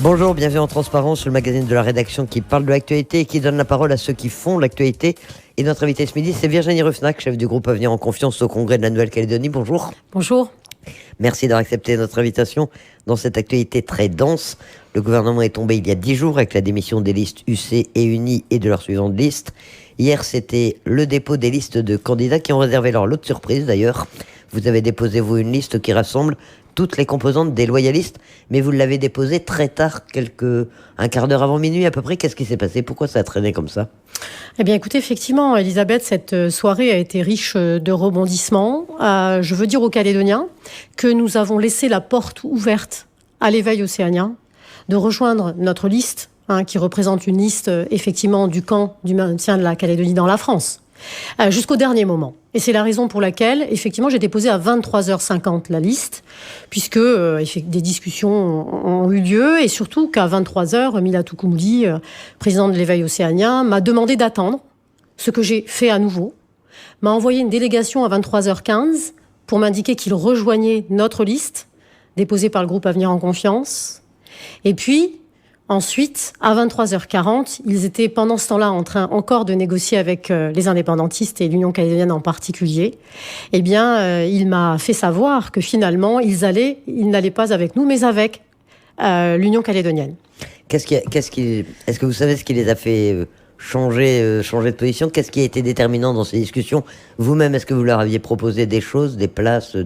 Bonjour, bienvenue en Transparence, le magazine de la rédaction qui parle de l'actualité et qui donne la parole à ceux qui font l'actualité. Et notre invité ce midi, c'est Virginie Ruffnac, chef du groupe Avenir en Confiance au Congrès de la Nouvelle-Calédonie. Bonjour. Bonjour. Merci d'avoir accepté notre invitation dans cette actualité très dense. Le gouvernement est tombé il y a 10 jours avec la démission des listes UC et UNI et de leurs suivantes listes. Hier, c'était le dépôt des listes de candidats qui ont réservé leur lot de surprises d'ailleurs. Vous avez déposé, vous, une liste qui rassemble toutes les composantes des loyalistes, mais vous l'avez déposée très tard, un quart d'heure avant minuit à peu près. Qu'est-ce qui s'est passé? Pourquoi ça a traîné comme ça? Eh bien, écoutez, effectivement, Elisabeth, cette soirée a été riche de rebondissements. Je veux dire aux Calédoniens que nous avons laissé la porte ouverte à l'éveil océanien de rejoindre notre liste, qui représente une liste, effectivement, du camp du maintien de la Calédonie dans la France, jusqu'au dernier moment. Et c'est la raison pour laquelle, effectivement, j'ai déposé à 23h50 la liste, puisque des discussions ont eu lieu, et surtout qu'à 23h, Milatu Koumoudi, président de l'éveil océanien, m'a demandé d'attendre, ce que j'ai fait à nouveau, m'a envoyé une délégation à 23h15 pour m'indiquer qu'il rejoignait notre liste, déposée par le groupe Avenir en Confiance. Et puis, ensuite, à 23h40, ils étaient pendant ce temps-là en train encore de négocier avec les indépendantistes et l'Union calédonienne en particulier. Eh bien, il m'a fait savoir que finalement, ils n'allaient pas avec nous, mais avec l'Union calédonienne. Est-ce que vous savez ce qui les a fait changer de position? Qu'est-ce qui a été déterminant dans ces discussions? Vous-même, est-ce que vous leur aviez proposé des choses, des places,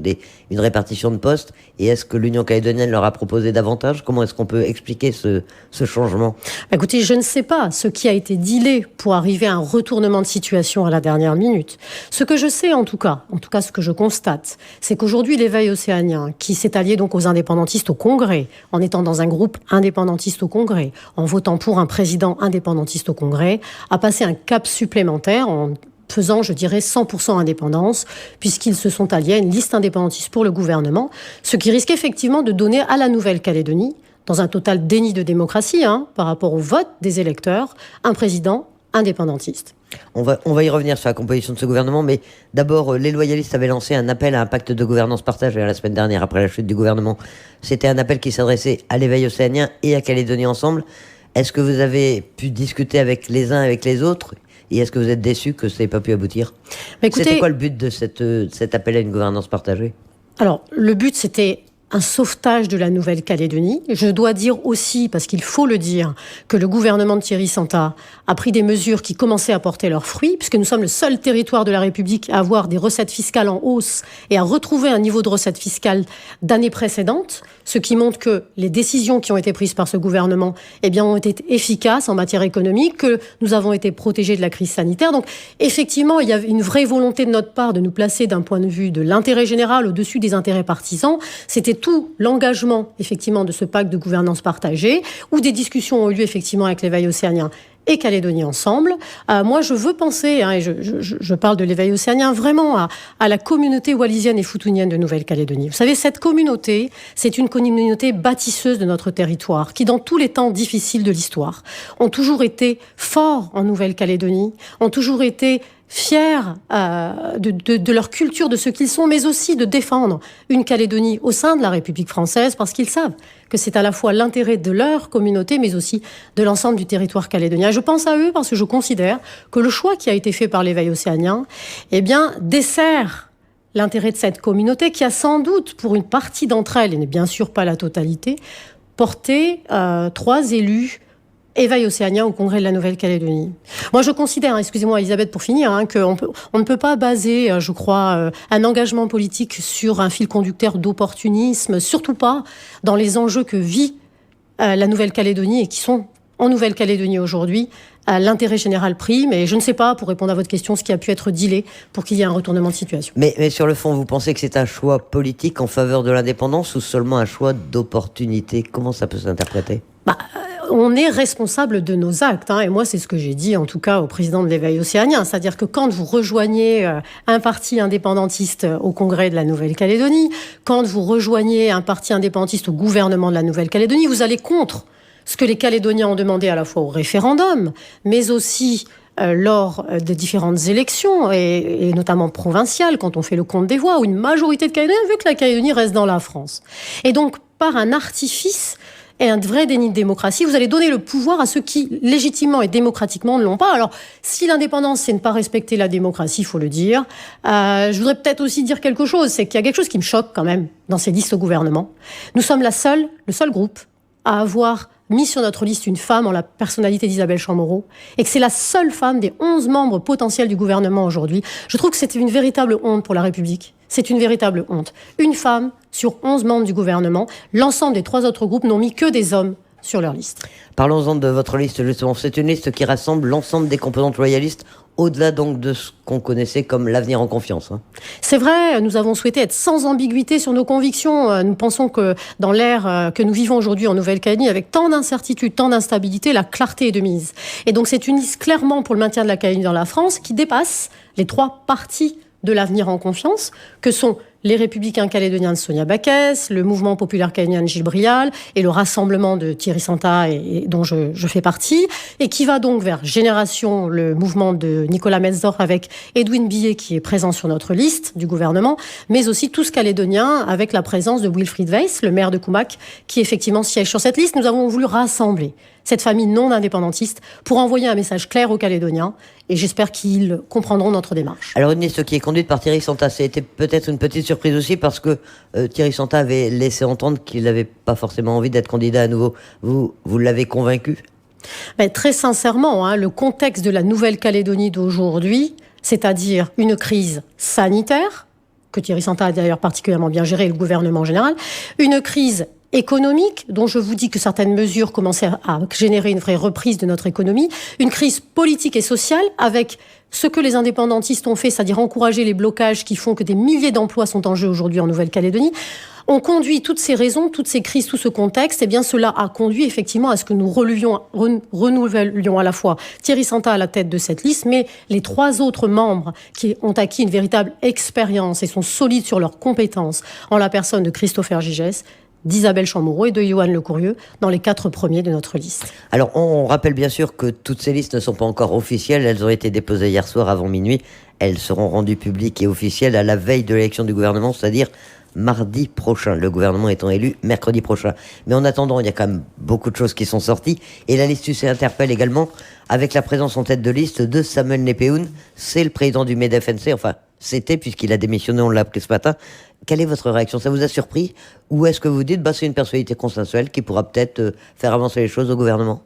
une répartition de postes? Et est-ce que l'Union calédonienne leur a proposé davantage? Comment est-ce qu'on peut expliquer ce changement? Écoutez, je ne sais pas ce qui a été dealé pour arriver à un retournement de situation à la dernière minute. Ce que je sais en tout cas ce que je constate, c'est qu'aujourd'hui l'éveil océanien, qui s'est allié donc aux indépendantistes au Congrès, en étant dans un groupe indépendantiste au Congrès, en votant pour un président indépendantiste au Congrès, a passé un cap supplémentaire en faisant, je dirais, 100% indépendance, puisqu'ils se sont alliés à une liste indépendantiste pour le gouvernement, ce qui risque effectivement de donner à la Nouvelle-Calédonie, dans un total déni de démocratie, par rapport au vote des électeurs, un président indépendantiste. On va y revenir sur la composition de ce gouvernement, mais d'abord, les loyalistes avaient lancé un appel à un pacte de gouvernance partagée la semaine dernière, après la chute du gouvernement. C'était un appel qui s'adressait à l'éveil océanien et à Calédonie ensemble. Est-ce que vous avez pu discuter avec les uns, avec les autres? Et est-ce que vous êtes déçu que ça n'ait pas pu aboutir? C'était quoi le but de cet appel à une gouvernance partagée? Alors, le but, c'était un sauvetage de la Nouvelle-Calédonie. Je dois dire aussi, parce qu'il faut le dire, que le gouvernement de Thierry Santa a pris des mesures qui commençaient à porter leurs fruits, puisque nous sommes le seul territoire de la République à avoir des recettes fiscales en hausse et à retrouver un niveau de recettes fiscales d'années précédentes, ce qui montre que les décisions qui ont été prises par ce gouvernement, ont été efficaces en matière économique, que nous avons été protégés de la crise sanitaire. Donc, effectivement, il y a une vraie volonté de notre part de nous placer d'un point de vue de l'intérêt général au-dessus des intérêts partisans. C'était tout l'engagement, effectivement, de ce pacte de gouvernance partagée, où des discussions ont eu lieu, effectivement, avec l'éveil océanien et Calédonie ensemble. Moi, je veux penser, et je parle de l'éveil océanien, vraiment à la communauté wallisienne et futunienne de Nouvelle-Calédonie. Vous savez, cette communauté, c'est une communauté bâtisseuse de notre territoire, qui, dans tous les temps difficiles de l'histoire, ont toujours été forts en Nouvelle-Calédonie, ont toujours été fiers de leur culture, de ce qu'ils sont, mais aussi de défendre une Calédonie au sein de la République française, parce qu'ils savent que c'est à la fois l'intérêt de leur communauté, mais aussi de l'ensemble du territoire calédonien. Je pense à eux parce que je considère que le choix qui a été fait par l'éveil océanien, dessert l'intérêt de cette communauté qui a sans doute, pour une partie d'entre elles, et bien sûr pas la totalité, porté 3 élus éveil océanien au Congrès de la Nouvelle-Calédonie. Moi, je considère, excusez-moi Elisabeth pour finir, qu'on ne peut pas baser, je crois, un engagement politique sur un fil conducteur d'opportunisme, surtout pas dans les enjeux que vit la Nouvelle-Calédonie et qui sont en Nouvelle-Calédonie aujourd'hui. L'intérêt général prime, et je ne sais pas, pour répondre à votre question, ce qui a pu être dealé pour qu'il y ait un retournement de situation. Mais sur le fond, vous pensez que c'est un choix politique en faveur de l'indépendance ou seulement un choix d'opportunité? Comment ça peut s'interpréter? On est responsable de nos actes, et moi c'est ce que j'ai dit en tout cas au président de l'éveil océanien, c'est-à-dire que quand vous rejoignez un parti indépendantiste au Congrès de la Nouvelle-Calédonie, quand vous rejoignez un parti indépendantiste au gouvernement de la Nouvelle-Calédonie, vous allez contre ce que les Calédoniens ont demandé à la fois au référendum, mais aussi lors des différentes élections, et notamment provinciales, quand on fait le compte des voix, où une majorité de Calédoniens veut que la Calédonie reste dans la France. Et donc, par un artifice, est un vrai déni de démocratie. Vous allez donner le pouvoir à ceux qui, légitimement et démocratiquement, ne l'ont pas. Alors, si l'indépendance, c'est ne pas respecter la démocratie, il faut le dire, je voudrais peut-être aussi dire quelque chose, c'est qu'il y a quelque chose qui me choque quand même dans ces listes au gouvernement. Nous sommes le seul groupe à avoir mis sur notre liste une femme en la personnalité d'Isabelle Chamorro, et que c'est la seule femme des 11 membres potentiels du gouvernement aujourd'hui. Je trouve que c'est une véritable honte pour la République. C'est une véritable honte. Une femme sur 11 membres du gouvernement. L'ensemble des 3 autres groupes n'ont mis que des hommes sur leur liste. Parlons-en de votre liste, justement. C'est une liste qui rassemble l'ensemble des composantes loyalistes, au-delà donc de ce qu'on connaissait comme l'avenir en confiance. C'est vrai, nous avons souhaité être sans ambiguïté sur nos convictions. Nous pensons que dans l'ère que nous vivons aujourd'hui en Nouvelle-Calédonie, avec tant d'incertitudes, tant d'instabilité, la clarté est de mise. Et donc c'est une liste clairement pour le maintien de la Calédonie dans la France qui dépasse les 3 partis de l'avenir en confiance, que sont les Républicains calédoniens de Sonia Backès, le Mouvement populaire calédonien de Gilles Brial et le Rassemblement de Thierry Santa, dont je fais partie, et qui va donc vers Génération, le mouvement de Nicolas Metzdorf avec Edwin Billet qui est présent sur notre liste du gouvernement, mais aussi tous calédoniens avec la présence de Wilfried Weiss, le maire de Coumach, qui effectivement siège sur cette liste. Nous avons voulu rassembler cette famille non indépendantiste pour envoyer un message clair aux Calédoniens, et j'espère qu'ils comprendront notre démarche. Alors une liste qui est conduite par Thierry Santa, c'était peut-être une petite surprise aussi parce que Thierry Santa avait laissé entendre qu'il n'avait pas forcément envie d'être candidat à nouveau. Vous l'avez convaincu ? Mais très sincèrement, le contexte de la Nouvelle-Calédonie d'aujourd'hui, c'est-à-dire une crise sanitaire, que Thierry Santa a d'ailleurs particulièrement bien géré, et le gouvernement en général, une crise économique, dont je vous dis que certaines mesures commençaient à générer une vraie reprise de notre économie, une crise politique et sociale avec ce que les indépendantistes ont fait, c'est-à-dire encourager les blocages qui font que des milliers d'emplois sont en jeu aujourd'hui en Nouvelle-Calédonie. On conduit toutes ces raisons, toutes ces crises, tout ce contexte, et bien cela a conduit effectivement à ce que nous renouvelions à la fois Thierry Santa à la tête de cette liste, mais les 3 autres membres qui ont acquis une véritable expérience et sont solides sur leurs compétences, en la personne de Christopher Gigès, d'Isabelle Chamorro et de Yoann Lecourrieu dans les 4 premiers de notre liste. Alors, on rappelle bien sûr que toutes ces listes ne sont pas encore officielles. Elles ont été déposées hier soir avant minuit. Elles seront rendues publiques et officielles à la veille de l'élection du gouvernement, c'est-à-dire mardi prochain. Le gouvernement étant élu mercredi prochain. Mais en attendant, il y a quand même beaucoup de choses qui sont sorties. Et la liste UC interpelle également avec la présence en tête de liste de Samuel Népehoun. C'est le président du MEDEF-NC, enfin, c'était puisqu'il a démissionné, on l'a appris ce matin. Quelle est votre réaction ? Ça vous a surpris ? Ou est-ce que vous dites, c'est une personnalité consensuelle qui pourra peut-être faire avancer les choses au gouvernement ?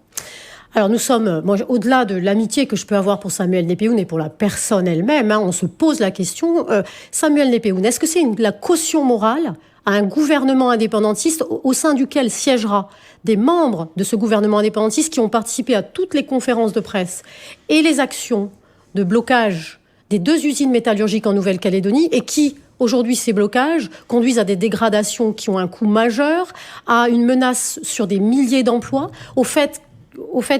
Alors nous sommes, moi, au-delà de l'amitié que je peux avoir pour Samuel Népehoun et pour la personne elle-même, on se pose la question, Samuel Népehoun, est-ce que c'est la caution morale à un gouvernement indépendantiste au sein duquel siégera des membres de ce gouvernement indépendantiste qui ont participé à toutes les conférences de presse et les actions de blocage des 2 usines métallurgiques en Nouvelle-Calédonie et qui, aujourd'hui, ces blocages conduisent à des dégradations qui ont un coût majeur, à une menace sur des milliers d'emplois, au fait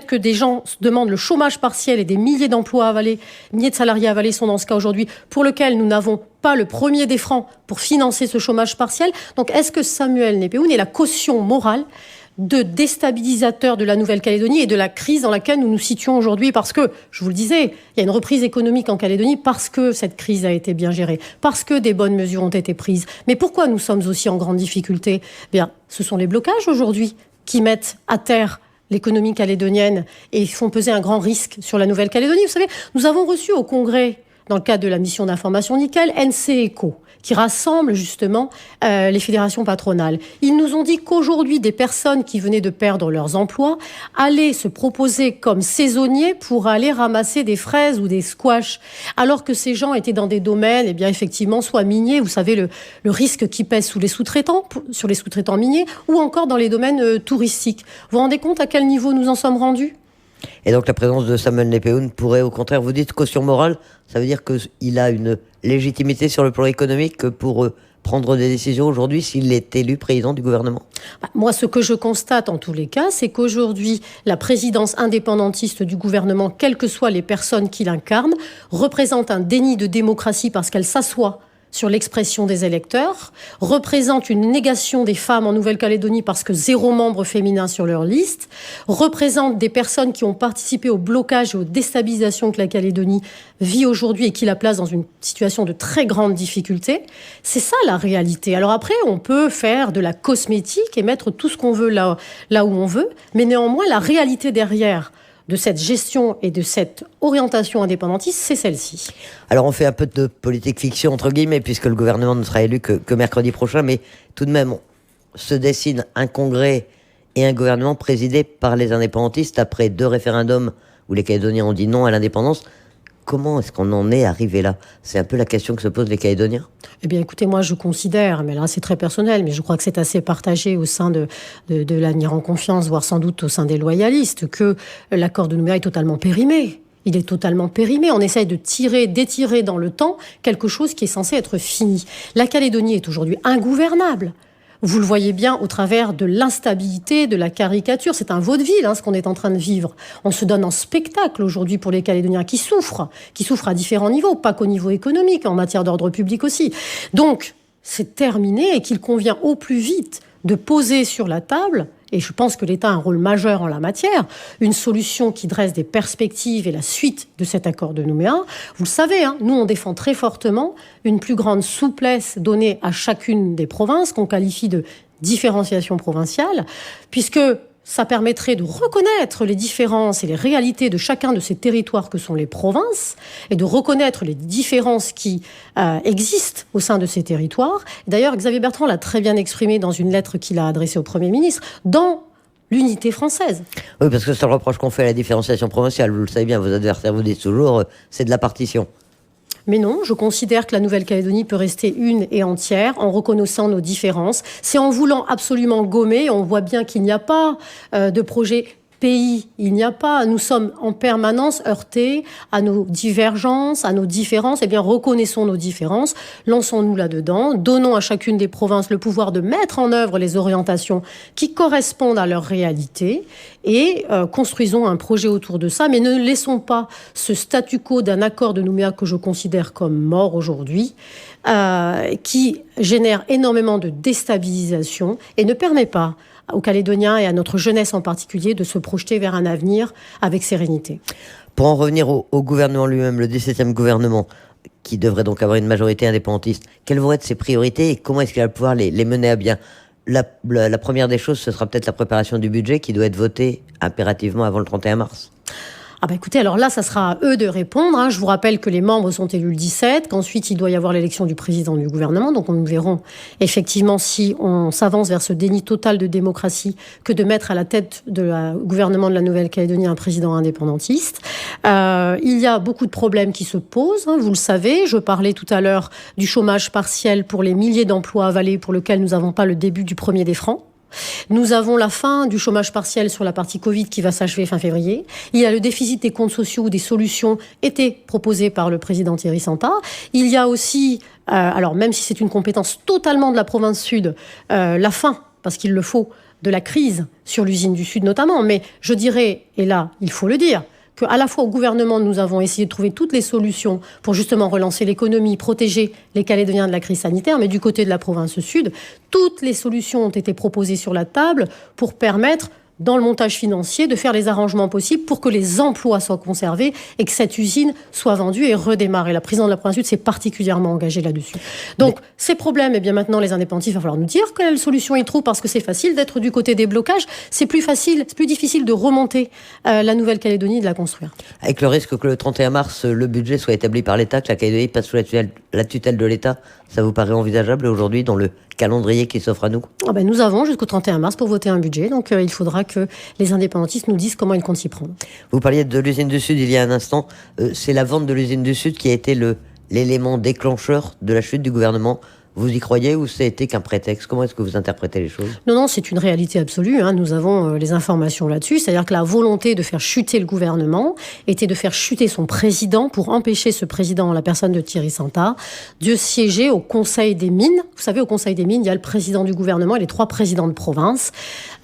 que des gens demandent le chômage partiel et des milliers d'emplois avalés, milliers de salariés avalés sont dans ce cas aujourd'hui, pour lequel nous n'avons pas le premier des francs pour financer ce chômage partiel. Donc est-ce que Samuel Népehoun est la caution morale de déstabilisateur de la Nouvelle-Calédonie et de la crise dans laquelle nous nous situons aujourd'hui, parce que, je vous le disais, il y a une reprise économique en Calédonie parce que cette crise a été bien gérée, parce que des bonnes mesures ont été prises. Mais pourquoi nous sommes aussi en grande difficulté ? Bien, ce sont les blocages aujourd'hui qui mettent à terre l'économie calédonienne et font peser un grand risque sur la Nouvelle-Calédonie. Vous savez, nous avons reçu au Congrès, dans le cadre de la mission d'information Nickel, NC-ECO, qui rassemble justement les fédérations patronales. Ils nous ont dit qu'aujourd'hui, des personnes qui venaient de perdre leurs emplois allaient se proposer comme saisonniers pour aller ramasser des fraises ou des squash, alors que ces gens étaient dans des domaines, effectivement, soit miniers, vous savez, le risque qui pèse sur les sous-traitants miniers, ou encore dans les domaines touristiques. Vous vous rendez compte à quel niveau nous en sommes rendus ? Et donc la présence de Samuel Népehoun pourrait au contraire, vous dites caution morale, ça veut dire qu'il a une légitimité sur le plan économique pour prendre des décisions aujourd'hui s'il est élu président du gouvernement ? Moi, ce que je constate en tous les cas, c'est qu'aujourd'hui, la présidence indépendantiste du gouvernement, quelles que soient les personnes qui l'incarnent, représente un déni de démocratie parce qu'elle s'assoit sur l'expression des électeurs, représente une négation des femmes en Nouvelle-Calédonie parce que 0 membre féminin sur leur liste, représente des personnes qui ont participé au blocage et aux déstabilisations que la Calédonie vit aujourd'hui et qui la place dans une situation de très grande difficulté. C'est ça la réalité. Alors après, on peut faire de la cosmétique et mettre tout ce qu'on veut là où on veut, mais néanmoins, la réalité derrière de cette gestion et de cette orientation indépendantiste, c'est celle-ci. Alors on fait un peu de politique fiction, entre guillemets, puisque le gouvernement ne sera élu que mercredi prochain, mais tout de même, se dessine un congrès et un gouvernement présidé par les indépendantistes après 2 référendums où les Calédoniens ont dit non à l'indépendance. Comment est-ce qu'on en est arrivé là? C'est un peu la question que se posent les Calédoniens. Eh bien, écoutez, moi, je considère, mais là, c'est très personnel, mais je crois que c'est assez partagé au sein de l'Avenir en Confiance, voire sans doute au sein des loyalistes, que l'accord de Nouméa est totalement périmé. Il est totalement périmé. On essaye d'étirer dans le temps quelque chose qui est censé être fini. La Calédonie est aujourd'hui ingouvernable. Vous le voyez bien au travers de l'instabilité, de la caricature. C'est un vaudeville, ce qu'on est en train de vivre. On se donne en spectacle aujourd'hui pour les Calédoniens qui souffrent à différents niveaux, pas qu'au niveau économique, en matière d'ordre public aussi. Donc, c'est terminé et qu'il convient au plus vite de poser sur la table, et je pense que l'État a un rôle majeur en la matière, une solution qui dresse des perspectives et la suite de cet accord de Nouméa. Vous le savez, nous on défend très fortement une plus grande souplesse donnée à chacune des provinces, qu'on qualifie de différenciation provinciale, puisque ça permettrait de reconnaître les différences et les réalités de chacun de ces territoires que sont les provinces et de reconnaître les différences qui existent au sein de ces territoires. D'ailleurs, Xavier Bertrand l'a très bien exprimé dans une lettre qu'il a adressée au Premier ministre, dans l'unité française. Oui, parce que c'est le reproche qu'on fait à la différenciation provinciale. Vous le savez bien, vos adversaires vous disent toujours, c'est de la partition. Mais non, je considère que la Nouvelle-Calédonie peut rester une et entière en reconnaissant nos différences. C'est en voulant absolument gommer, on voit bien qu'il n'y a pas de projet pays, il n'y a pas. Nous sommes en permanence heurtés à nos divergences, à nos différences. Eh bien, reconnaissons nos différences, lançons-nous là-dedans, donnons à chacune des provinces le pouvoir de mettre en œuvre les orientations qui correspondent à leur réalité et construisons un projet autour de ça. Mais ne laissons pas ce statu quo d'un accord de Nouméa que je considère comme mort aujourd'hui, qui génère énormément de déstabilisation et ne permet pas aux Calédoniens et à notre jeunesse en particulier de se projeter vers un avenir avec sérénité. Pour en revenir au gouvernement lui-même, le 17e gouvernement, qui devrait donc avoir une majorité indépendantiste, quelles vont être ses priorités et comment est-ce qu'il va pouvoir les mener à bien? La première des choses, ce sera peut-être la préparation du budget qui doit être voté impérativement avant le 31 mars. Écoutez, alors là, ça sera à eux de répondre. Je vous rappelle que les membres sont élus le 17, qu'ensuite il doit y avoir l'élection du président du gouvernement. Donc nous verrons effectivement si on s'avance vers ce déni total de démocratie que de mettre à la tête du gouvernement de la Nouvelle-Calédonie un président indépendantiste. Il y a beaucoup de problèmes qui se posent, vous le savez. Je parlais tout à l'heure du chômage partiel pour les milliers d'emplois avalés pour lequel nous n'avons pas le début du premier des francs. Nous avons la fin du chômage partiel sur la partie Covid qui va s'achever fin février. Il y a le déficit des comptes sociaux où des solutions étaient proposées par le président Thierry Santa. Il y a aussi, alors même si c'est une compétence totalement de la province Sud, la fin, parce qu'il le faut, de la crise sur l'usine du Sud notamment. Mais je dirais, et là, il faut le dire, qu'à la fois au gouvernement, nous avons essayé de trouver toutes les solutions pour justement relancer l'économie, protéger les Calédoniens de la crise sanitaire, mais du côté de la province Sud, toutes les solutions ont été proposées sur la table pour permettre, dans le montage financier, de faire les arrangements possibles pour que les emplois soient conservés et que cette usine soit vendue et redémarrer. La présidente de la province Sud s'est particulièrement engagée là-dessus. Donc, ces problèmes, eh bien maintenant, les indépendantistes, il va falloir nous dire quelle solution ils trouvent, parce que c'est facile d'être du côté des blocages. C'est plus difficile de remonter la Nouvelle-Calédonie et de la construire. Avec le risque que le 31 mars, le budget soit établi par l'État, que la Calédonie passe sous la tutelle de l'État, ça vous paraît envisageable aujourd'hui dans le calendrier qui s'offre à nous? Nous avons jusqu'au 31 mars pour voter un budget, donc il faudra que les indépendantistes nous disent comment ils comptent s'y prendre. Vous parliez de l'usine du Sud il y a un instant. C'est la vente de l'usine du Sud qui a été l'élément déclencheur de la chute du gouvernement Vous y croyez ou ça a été qu'un prétexte? Comment est-ce que vous interprétez les choses? Non, c'est une réalité absolue. Nous avons les informations là-dessus. C'est-à-dire que la volonté de faire chuter le gouvernement était de faire chuter son président pour empêcher ce président, la personne de Thierry Santa, de siéger au Conseil des mines. Vous savez, au Conseil des mines, il y a le président du gouvernement et les 3 présidents de province.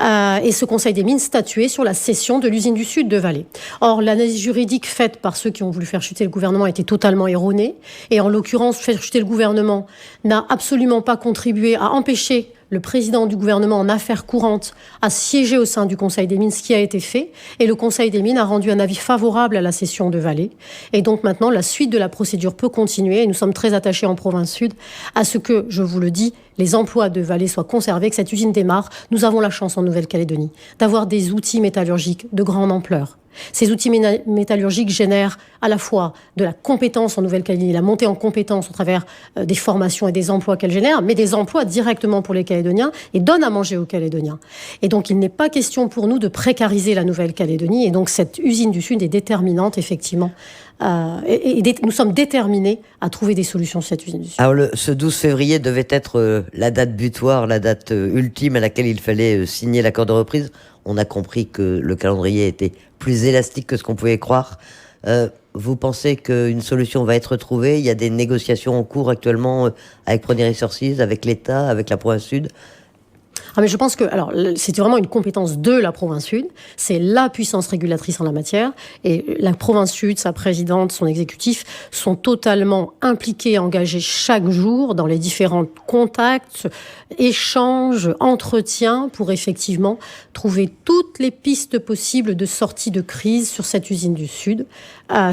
Et ce Conseil des mines statuait sur la cession de l'usine du Sud de Vallée. Or, l'analyse juridique faite par ceux qui ont voulu faire chuter le gouvernement était totalement erronée. Et en l'occurrence, faire chuter le gouvernement n'a absolument pas contribué à empêcher le président du gouvernement en affaires courantes à siéger au sein du Conseil des mines, ce qui a été fait. Et le Conseil des mines a rendu un avis favorable à la cession de Vallée. Et donc maintenant, la suite de la procédure peut continuer. Et nous sommes très attachés en province sud à ce que, je vous le dis, les emplois de Vallée soient conservés, que cette usine démarre. Nous avons la chance en Nouvelle-Calédonie d'avoir des outils métallurgiques de grande ampleur. Ces outils métallurgiques génèrent à la fois de la compétence en Nouvelle-Calédonie, la montée en compétence au travers des formations et des emplois qu'elles génèrent, mais des emplois directement pour les Calédoniens et donnent à manger aux Calédoniens. Et donc il n'est pas question pour nous de précariser la Nouvelle-Calédonie. Et donc cette usine du Sud est déterminante, effectivement. Nous sommes déterminés à trouver des solutions sur cette usine du Sud. Alors ce 12 février devait être la date butoir, la date ultime à laquelle il fallait signer l'accord de reprise. On a compris que le calendrier était plus élastique que ce qu'on pouvait croire. Vous pensez qu'une solution va être trouvée? Il y a des négociations en cours actuellement avec Premier Resources, avec l'État, avec la province sud? Mais je pense que, c'est vraiment une compétence de la province sud. C'est la puissance régulatrice en la matière. Et la province sud, sa présidente, son exécutif sont totalement impliqués et engagés chaque jour dans les différents contacts, échanges, entretiens pour effectivement trouver toutes les pistes possibles de sortie de crise sur cette usine du Sud.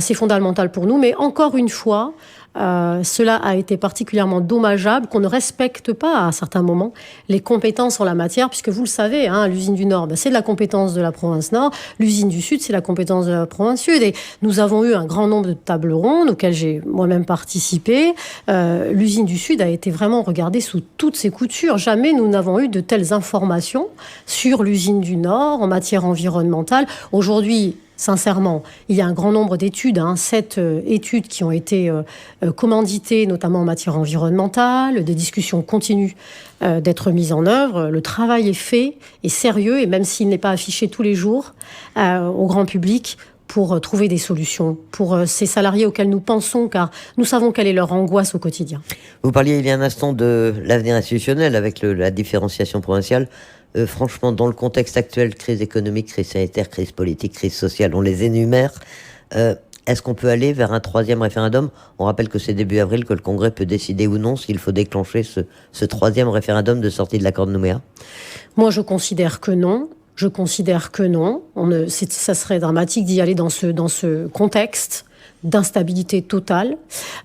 C'est fondamental pour nous. Mais encore une fois, cela a été particulièrement dommageable qu'on ne respecte pas à certains moments les compétences en la matière, puisque vous le savez, l'usine du Nord, c'est de la compétence de la province Nord, l'usine du Sud, c'est la compétence de la province Sud. Et nous avons eu un grand nombre de tables rondes auxquelles j'ai moi-même participé. L'usine du Sud a été vraiment regardée sous toutes ses coutures. Jamais nous n'avons eu de telles informations sur l'usine du Nord en matière environnementale. Aujourd'hui, sincèrement, il y a un grand nombre d'études, 7 études qui ont été commanditées, notamment en matière environnementale. Des discussions continuent d'être mises en œuvre. Le travail est fait, est sérieux, et même s'il n'est pas affiché tous les jours au grand public, pour trouver des solutions pour ces salariés auxquels nous pensons, car nous savons quelle est leur angoisse au quotidien. Vous parliez il y a un instant de l'avenir institutionnel avec la différenciation provinciale. Franchement, dans le contexte actuel, crise économique, crise sanitaire, crise politique, crise sociale, on les énumère. Est-ce qu'on peut aller vers un 3e référendum? On rappelle que c'est début avril que le Congrès peut décider ou non s'il faut déclencher ce 3e référendum de sortie de l'accord de Nouméa. Moi, je considère que non. Ça serait dramatique d'y aller dans ce contexte d'instabilité totale.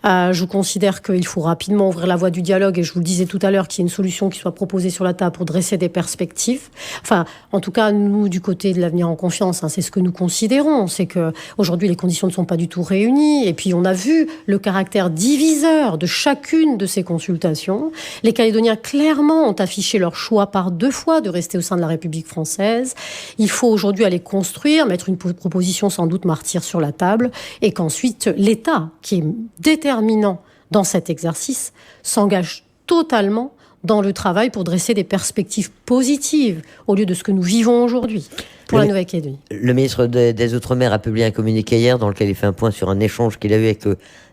Je considère qu'il faut rapidement ouvrir la voie du dialogue, et je vous le disais tout à l'heure, qu'il y ait une solution qui soit proposée sur la table pour dresser des perspectives. Enfin, en tout cas, nous, du côté de l'avenir en confiance, c'est ce que nous considérons. C'est que aujourd'hui, les conditions ne sont pas du tout réunies. Et puis, on a vu le caractère diviseur de chacune de ces consultations. Les Calédoniens, clairement, ont affiché leur choix par 2 fois de rester au sein de la République française. Il faut aujourd'hui aller construire, mettre une proposition sans doute martyre sur la table, et qu'ensuite, l'État, qui est déterminant dans cet exercice, s'engage totalement dans le travail pour dresser des perspectives positives au lieu de ce que nous vivons aujourd'hui pour la Nouvelle-Calédonie. Le ministre des Outre-mer a publié un communiqué hier dans lequel il fait un point sur un échange qu'il a eu avec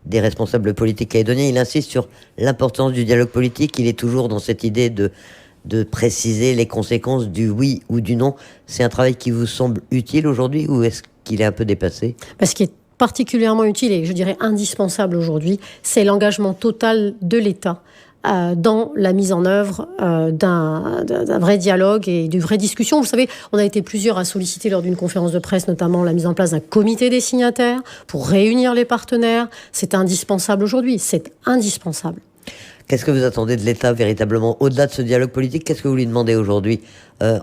des responsables politiques calédoniens. Il insiste sur l'importance du dialogue politique. Il est toujours dans cette idée de préciser les conséquences du oui ou du non. C'est un travail qui vous semble utile aujourd'hui, ou est-ce qu'il est un peu dépassé? Ce qui est particulièrement utile et je dirais indispensable aujourd'hui, c'est l'engagement total de l'État dans la mise en œuvre d'un vrai dialogue et d'une vraie discussion. Vous savez, on a été plusieurs à solliciter lors d'une conférence de presse, notamment la mise en place d'un comité des signataires pour réunir les partenaires. C'est indispensable aujourd'hui, c'est indispensable. Qu'est-ce que vous attendez de l'État véritablement, au-delà de ce dialogue politique? Qu'est-ce que vous lui demandez aujourd'hui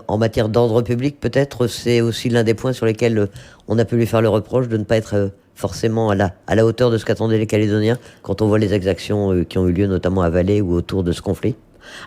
en matière d'ordre public? Peut-être c'est aussi l'un des points sur lesquels on a pu lui faire le reproche de ne pas être forcément à la hauteur de ce qu'attendaient les Calédoniens quand on voit les exactions qui ont eu lieu notamment à Vallée ou autour de ce conflit.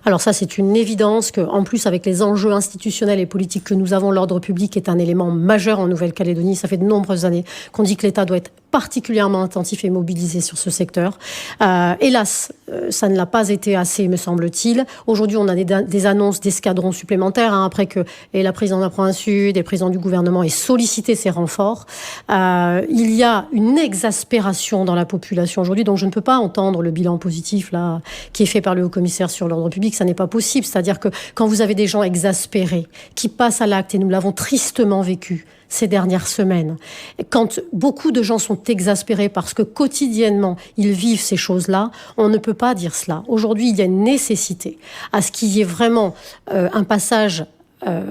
Alors ça, c'est une évidence qu'en plus, avec les enjeux institutionnels et politiques que nous avons, l'ordre public est un élément majeur en Nouvelle-Calédonie. Ça fait de nombreuses années qu'on dit que l'État doit être particulièrement attentifs et mobilisés sur ce secteur. Hélas, ça ne l'a pas été assez, me semble-t-il. Aujourd'hui, on a des annonces d'escadrons supplémentaires, après que la présidente de la province Sud et le président du gouvernement aient sollicité ces renforts. Il y a une exaspération dans la population aujourd'hui, donc je ne peux pas entendre le bilan positif là qui est fait par le haut-commissaire sur l'ordre public. Ça n'est pas possible. C'est-à-dire que quand vous avez des gens exaspérés qui passent à l'acte, et nous l'avons tristement vécu ces dernières semaines, quand beaucoup de gens sont exaspérés parce que quotidiennement ils vivent ces choses-là, on ne peut pas dire cela. Aujourd'hui, il y a une nécessité à ce qu'il y ait vraiment un passage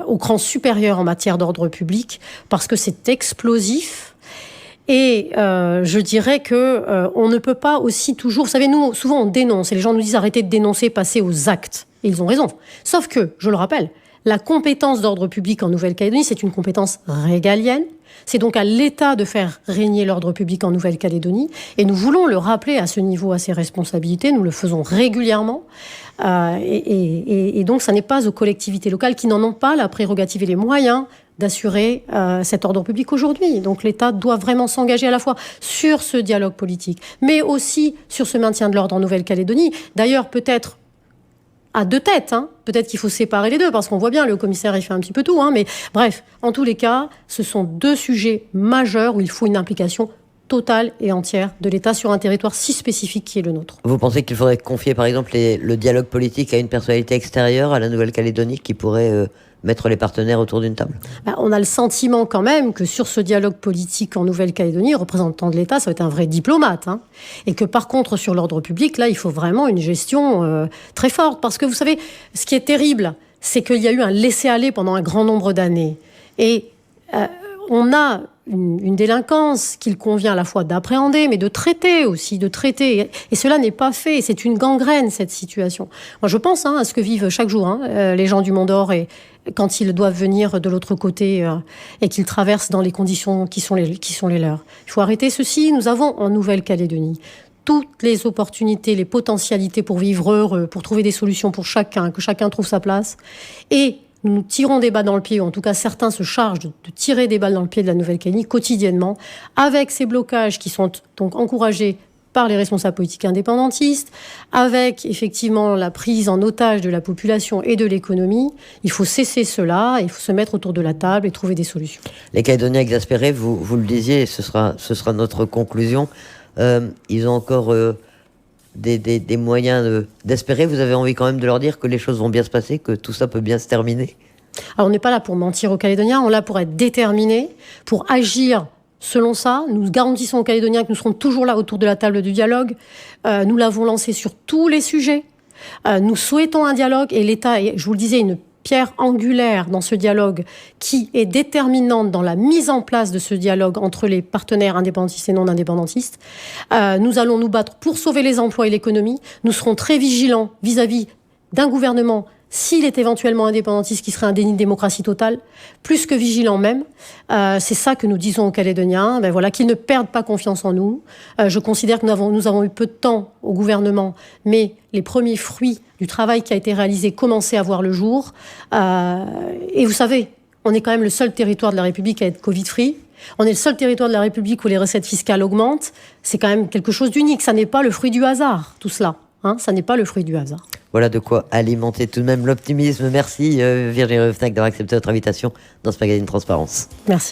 au cran supérieur en matière d'ordre public, parce que c'est explosif. Et je dirais que on ne peut pas aussi toujours... Vous savez, nous, souvent on dénonce, et les gens nous disent arrêtez de dénoncer, passez aux actes. Et ils ont raison. Sauf que, je le rappelle, la compétence d'ordre public en Nouvelle-Calédonie, c'est une compétence régalienne. C'est donc à l'État de faire régner l'ordre public en Nouvelle-Calédonie. Et nous voulons le rappeler à ce niveau, à ses responsabilités. Nous le faisons régulièrement. Et donc, ça n'est pas aux collectivités locales qui n'en ont pas la prérogative et les moyens d'assurer cet ordre public aujourd'hui. Donc l'État doit vraiment s'engager à la fois sur ce dialogue politique, mais aussi sur ce maintien de l'ordre en Nouvelle-Calédonie. D'ailleurs, peut-être à deux têtes, peut-être qu'il faut séparer les deux, parce qu'on voit bien, le commissaire, il fait un petit peu tout, mais bref, en tous les cas, ce sont deux sujets majeurs où il faut une implication totale et entière de l'État sur un territoire si spécifique qui est le nôtre. Vous pensez qu'il faudrait confier, par exemple, le dialogue politique à une personnalité extérieure à la Nouvelle-Calédonie qui pourrait mettre les partenaires autour d'une table? On a le sentiment quand même que sur ce dialogue politique en Nouvelle-Calédonie, le représentant de l'État, ça va être un vrai diplomate. Et que par contre, sur l'ordre public, là, il faut vraiment une gestion très forte. Parce que vous savez, ce qui est terrible, c'est qu'il y a eu un laisser-aller pendant un grand nombre d'années. Et on a une délinquance qu'il convient à la fois d'appréhender, mais de traiter aussi, de traiter. Et cela n'est pas fait. C'est une gangrène, cette situation. Moi, je pense à ce que vivent chaque jour les gens du Mont-d'Or et quand ils doivent venir de l'autre côté et qu'ils traversent dans les conditions qui sont les leurs. Il faut arrêter ceci. Nous avons en Nouvelle-Calédonie toutes les opportunités, les potentialités pour vivre heureux, pour trouver des solutions pour chacun, que chacun trouve sa place. Et nous tirons des balles dans le pied, ou en tout cas certains se chargent de tirer des balles dans le pied de la Nouvelle-Calédonie quotidiennement, avec ces blocages qui sont donc encouragés par les responsables politiques indépendantistes, avec effectivement la prise en otage de la population et de l'économie. Il faut cesser cela, il faut se mettre autour de la table et trouver des solutions. Les Calédoniens exaspérés, vous le disiez, ce sera notre conclusion. Ils ont encore des moyens d'espérer. Vous avez envie quand même de leur dire que les choses vont bien se passer, que tout ça peut bien se terminer? Alors on n'est pas là pour mentir aux Calédoniens, on est là pour être déterminés, pour agir selon ça. Nous garantissons aux Calédoniens que nous serons toujours là autour de la table du dialogue. Nous l'avons lancé sur tous les sujets. Nous souhaitons un dialogue et l'État est, je vous le disais, une pierre angulaire dans ce dialogue qui est déterminante dans la mise en place de ce dialogue entre les partenaires indépendantistes et non indépendantistes. Nous allons nous battre pour sauver les emplois et l'économie. Nous serons très vigilants vis-à-vis d'un gouvernement, s'il est éventuellement indépendantiste, qui serait un déni de démocratie totale, plus que vigilant même. C'est ça que nous disons aux Calédoniens, qu'ils ne perdent pas confiance en nous. Je considère que nous avons eu peu de temps au gouvernement, mais les premiers fruits du travail qui a été réalisé commençaient à voir le jour. Et vous savez, on est quand même le seul territoire de la République à être Covid-free. On est le seul territoire de la République où les recettes fiscales augmentent. C'est quand même quelque chose d'unique. Ça n'est pas le fruit du hasard, tout cela. Ça n'est pas le fruit du hasard. Voilà de quoi alimenter tout de même l'optimisme. Merci Virginie Ruffneck d'avoir accepté notre invitation dans ce magazine Transparence. Merci.